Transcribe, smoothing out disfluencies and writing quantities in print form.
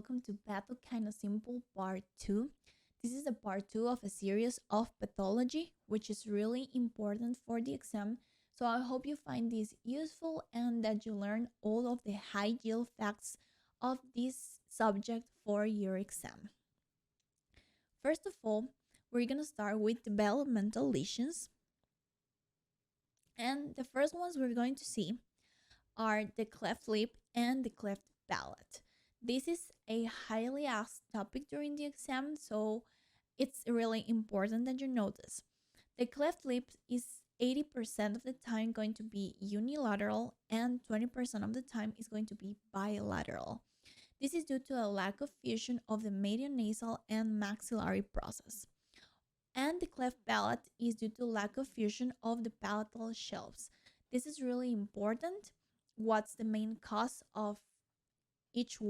welcome to Patho Kinda Simple Part 2. This is the part 2 of a series of pathology, which is really important for the exam. So I hope you find this useful and that you learn all of the high yield facts of this subject for your exam. First of all, we're going to start with developmental lesions. And the first ones we're going to see are the cleft lip and the cleft palate. This is a highly asked topic during the exam, so it's really important that you notice. The cleft lip is 80% of the time going to be unilateral and 20% of the time is going to be bilateral. This is due to a lack of fusion of the median nasal and maxillary process. And the cleft palate is due to lack of fusion of the palatal shelves. This is really important. What's the main cause of each